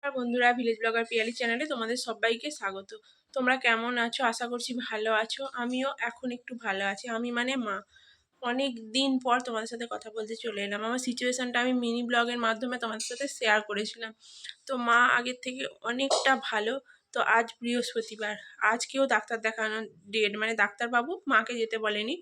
আর বন্ধুরা, village blogger Piyali চ্যানেলে তোমাদের সবাইকে স্বাগত। তোমরা কেমন আছো? আশা করছি ভালো আছো। আমিও এখন একটু ভালো আছি। আমি মানে মা, অনেক দিন পর তোমাদের সাথে কথা বলতে চলে এলাম। আমার সিচুয়েশানটা আমি মিনি ব্লগের মাধ্যমে তোমাদের সাথে শেয়ার করেছিলাম। তো মা আগের থেকে অনেকটা ভালো। তো আজ বৃহস্পতিবার, আজকেও ডাক্তার দেখানোর ডেট, মানে ডাক্তারবাবু মাকে যেতে বলেনি,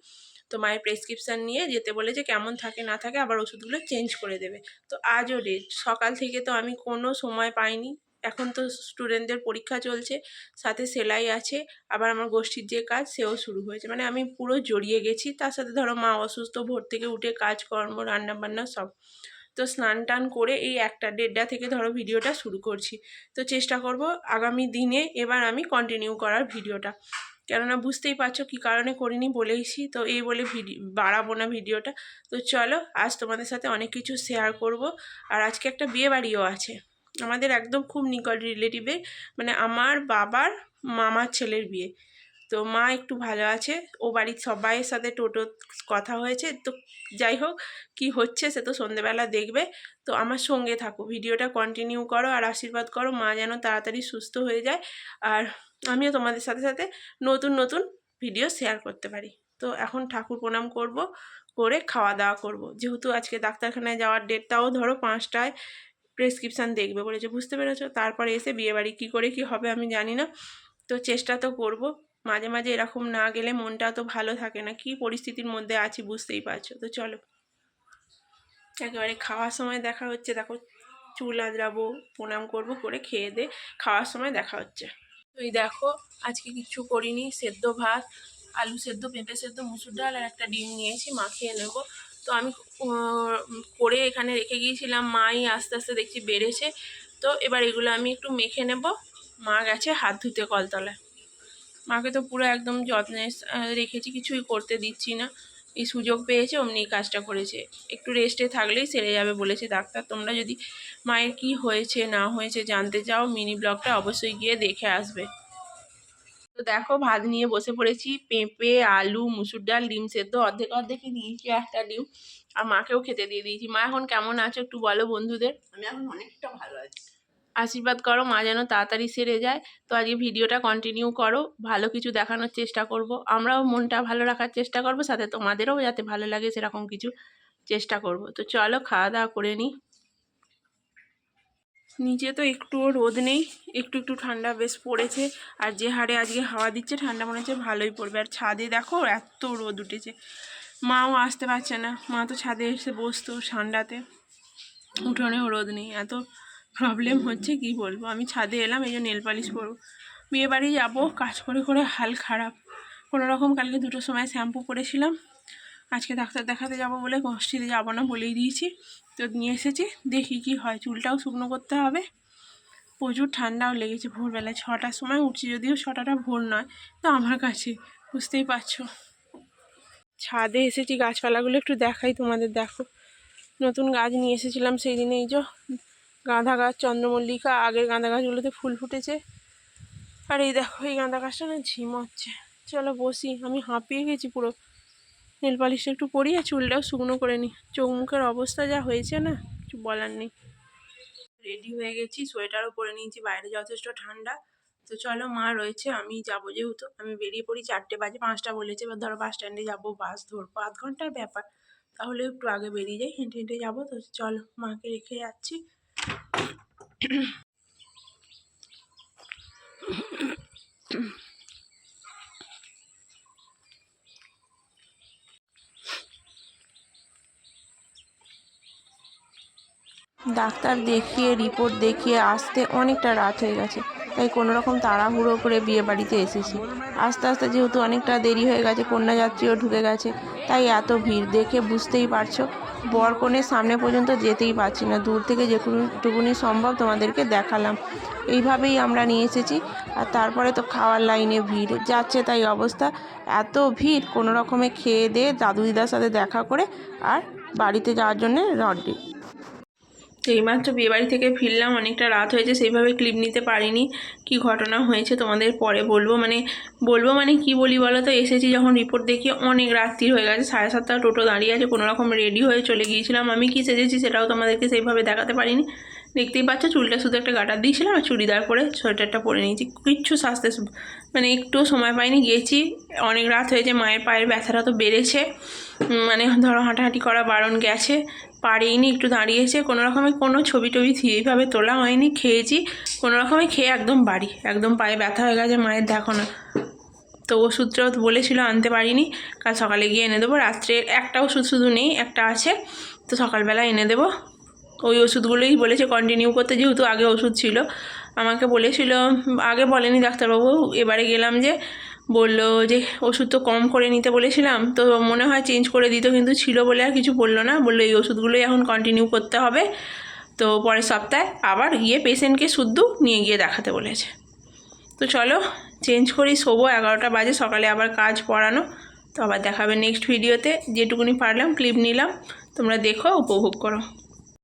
তো মায়ের প্রেসক্রিপশান নিয়ে যেতে বলেছে, কেমন থাকে না থাকে আবার ওষুধগুলো চেঞ্জ করে দেবে। তো আজও ডেট। সকাল থেকে তো আমি কোনো সময় পাইনি। এখন তো স্টুডেন্টদের পরীক্ষা চলছে, সাথে সেলাই আছে, আবার আমার গোষ্ঠীর যে কাজ সেও শুরু হয়েছে। মানে আমি পুরো জড়িয়ে গেছি। তার সাথে ধরো মা অসুস্থ, ভোর থেকে উঠে কাজকর্ম, রান্নাবান্না সব। তো স্নান টান করে এই 1টা-1:30 থেকে ধরো ভিডিওটা শুরু করছি। তো চেষ্টা করব আগামী দিনে এবার আমি কন্টিনিউ করার ভিডিওটা, কেননা বুঝতেই পারছো কী কারণে করিনি বলেইছি। তো এই বলে বাড়াবো না ভিডিওটা। তো চলো, আজ তোমাদের সাথে অনেক কিছু শেয়ার করব। আর আজকে একটা বিয়ে বাড়িও আছে আমাদের একদম খুব নিকট রিলেটিভে, মানে আমার বাবার মামার ছেলের বিয়ে। তো মা একটু ভালো আছে, ও বাড়ির সবাইয়ের সাথে টোটো কথা হয়েছে। তো যাই হোক, কি হচ্ছে সে তো সন্ধেবেলা দেখবে। তো আমার সঙ্গে থাকো, ভিডিওটা কন্টিনিউ করো আর আশীর্বাদ করো মা যেন তাড়াতাড়ি সুস্থ হয়ে যায়, আর আমিও তোমাদের সাথে সাথে নতুন নতুন ভিডিও শেয়ার করতে পারি। তো এখন ঠাকুর প্রণাম করব, করে খাওয়া দাওয়া করব। যেহেতু আজকে ডাক্তারখানায় যাওয়ার ডেটটাও ধরো 5টায় প্রেসক্রিপশান দেখবে বলেছে, বুঝতে পেরেছো? তারপরে এসে বিয়েবাড়ি কী করে কী হবে আমি জানি না। তো চেষ্টা তো করব। মাঝে মাঝে এরকম না গেলে মনটা তো ভালো থাকে না। কী পরিস্থিতির মধ্যে আছি বুঝতেই পারছো। তো চলো, একেবারে খাওয়ার সময় দেখা হচ্ছে। দেখো, চুল আঁচড়াবো, প্রণাম করব, করে খেয়ে দে খাওয়ার সময় দেখা হচ্ছে। তো এই দেখো, আজকে কিচ্ছু করিনি। সেদ্ধ ভাত, আলু সেদ্ধ, পেঁপে সেদ্ধ, মুসুর ডাল আর একটা ডিম নিয়েছি, মাখিয়ে নেব। তো আমি করে এখানে রেখে গিয়েছিলাম, মাই আস্তে আস্তে দেখছি বেড়েছে। তো এবার এগুলো আমি একটু মেখে নেব। মা গেছে হাত ধুতে কলতলায়। মাকে তো পুরো একদম যত্নে রেখেছি, কিছুই করতে দিচ্ছি না। এই সুযোগ পেয়েছে অমনি কাজটা করেছে। একটু রেস্টে থাকলেই সেরে যাবে বলেছে ডাক্তার। তোমরা যদি মায়ের কি হয়েছে না হয়েছে জানতে চাও, মিনি ব্লগটা অবশ্যই গিয়ে দেখে আসবে। তো দেখো, ভাত নিয়ে বসে পড়েছি। পেঁপে, আলু, মুসুর ডাল, ডিম সেদ্ধ অর্ধেক অর্ধেকই দিয়েছি, একটা ডিম। আর মাকেও খেতে দিয়ে দিয়েছি। মা এখন কেমন আছো একটু বলো বন্ধুদের। আমি এখন অনেকটা ভালো আছি। আশীর্বাদ করো মা যেন তাড়াতাড়ি সেরে যায়। তো আজকে ভিডিওটা কন্টিনিউ করো, ভালো কিছু দেখানোর চেষ্টা করব। আমরাও মনটা ভালো রাখার চেষ্টা করব, সাথে তোমাদেরও যাতে ভালো লাগে সেরকম কিছু চেষ্টা করব। তো চলো খাওয়া দাওয়া করে নিই। নিচে তো একটুও রোদ নেই, একটু একটু ঠান্ডা বেশ পড়েছে। আর যে হারে আজকে হাওয়া দিচ্ছে, ঠান্ডা মনে হচ্ছে ভালোই পড়বে। আর ছাদে দেখো এত রোদ উঠেছে, মাও আসতে পারছে না। মা তো ছাদে এসে বসতো ঠান্ডাতে, উঠোনেও রোদ নেই। এত প্রবলেম হচ্ছে কি বলবো। আমি ছাদে এলাম, এই যে নেল পালিশ করবো। বিয়েবাড়ি যাবো, কাজ করে করে হাল খারাপ। কোনো রকম কালকে 2টোর সময় শ্যাম্পু করেছিলাম। আজকে ডাক্তার দেখাতে যাব বলে গোষ্ঠীতে যাবো না বলেই দিয়েছি। তো নিয়ে এসেছি, দেখি কি হয়। চুলটাও শুকনো করতে হবে। প্রচুর ঠান্ডাও লেগেছে। ভোরবেলায় 6টার সময় উঠছি, যদিও 6টাটা ভোর নয়। তো আমার কাছে বুঝতেই পারছো। ছাদে এসেছি, গাছপালাগুলো একটু দেখাই তোমাদের। দেখো, নতুন গাছ নিয়ে এসেছিলাম সেই দিনে। এই যে গাঁদা গাছ, চন্দ্রমল্লিকা, আগের গাঁদা গাছগুলোতে ফুল ফুটেছে। আর এই দেখো, এই গাঁদা গাছটা না ঝিম হচ্ছে। চলো বসি, আমি হাঁপিয়ে গেছি পুরো। নেল পালিশটা একটু পরি আর চুলটাও শুকনো করে নিই। চোখ মুখের অবস্থা যা হয়েছে না, কিছু বলার নেই। রেডি হয়ে গেছি, সোয়েটারও পরে নিয়েছি, বাইরে যথেষ্ট ঠান্ডা। তো চলো, মা রয়েছে, আমি যাবো যেহেতু। আমি বেরিয়ে পড়ি, 4টে বাজে, 5টা বলেছে। এবার ধরো বাস স্ট্যান্ডে যাবো, বাস ধরবো, আধ ঘন্টার ব্যাপার। তাহলে একটু আগে বেরিয়ে যাই, হেঁটে হেঁটে যাবো। তো চলো, মাকে রেখে যাচ্ছি। ডাক্তার দেখিয়ে রিপোর্ট দেখিয়ে আসতে অনেকটা রাত হয়ে গেছে, তাই কোনো রকম তাড়াহুড়ো করে বিয়ে বাড়িতে এসেছি। আস্তে আস্তে যেহেতু অনেকটা দেরি হয়ে গেছে, কন্যাযাত্রীও ঢুকে গেছে, তাই এত ভিড় দেখে বুঝতেই পারছো। বর কনের সামনে পর্যন্ত যেতেই পারছি না, দূর থেকে যেটুকুনি সম্ভব তোমাদেরকে দেখালাম। এইভাবেই আমরা নিয়ে এসেছি। আর তারপরে তো খাওয়ার লাইনে ভিড় যাচ্ছে, তাই অবস্থা। এত ভিড়, কোনো রকমে খেয়ে দিয়ে দাদু দিদার সাথে দেখা করে আর বাড়িতে যাওয়ার জন্যে রডি। তো এইমাত্র বিয়েবাড়ি থেকে ফিরলাম, অনেকটা রাত হয়েছে, সেইভাবে ক্লিপ নিতে পারিনি। কি ঘটনা হয়েছে তোমাদের পরে বলবো। মানে কি বলি বলো তো। এসেছি যখন, রিপোর্ট দেখি অনেক রাত্রি হয়ে গেছে। 7:30 টোটো দাঁড়িয়ে আছে, কোনো রকম রেডি হয়ে চলে গিয়েছিলাম। আমি কি সেজেছি সেটাও তোমাদেরকে সেইভাবে দেখাতে পারিনি। দেখতেই পাচ্ছ চুলটা শুধু একটা গাটার দিয়েছিলাম আর চুড়িদার পরে সোয়েটারটা পরে নিয়েছি, কিচ্ছু সাজতে মানে একটু সময় পাইনি, গেছি অনেক রাত হয়েছে, মায়ের পায়ের ব্যথাটা তো বেড়েছে, মানে ধরো হাঁটাহাঁটি করা বারণ, গেছে পারেইনি, একটু দাঁড়িয়েছে, কোনো রকমে কোনো ছবি টবি এইভাবে তোলা হয়নি, খেয়েছি কোনো রকমে, খেয়ে একদম বাড়ি, একদম পায়ে ব্যথা হয়ে গেছে মায়ের, দেখো না। তো ওষুধটাও তো বলেছিল আনতে পারিনি, কাল সকালে গিয়ে এনে দেবো, রাত্রে একটা ওষুধ শুধু নেই, একটা আছে, তো সকালবেলা এনে দেবো। ওই ওষুধগুলোই বলেছে কন্টিনিউ করতে, যেহেতু আগে ওষুধ ছিল, আমাকে বলেছিল, আগে বলেনি ডাক্তারবাবু, এবারে গেলাম যে বললো যে ওষুধ তো কম করে নিতে বলেছিলাম, তো মনে হয় চেঞ্জ করে দিত, কিন্তু ছিল বলে আর কিছু বললো না, বললো এই ওষুধগুলোই এখন কন্টিনিউ করতে হবে, তো পরের সপ্তাহে আবার গিয়ে পেশেন্টকে শুদ্ধ নিয়ে গিয়ে দেখাতে বলেছে। তো চলো চেঞ্জ করি, শোবো, 11টা বাজে, সকালে আবার কাজ পড়ানো, তো আবার দেখাবে নেক্সট ভিডিওতে, যেটুকুনি পারলাম ক্লিপ নিলাম, তোমরা দেখো, উপভোগ করো।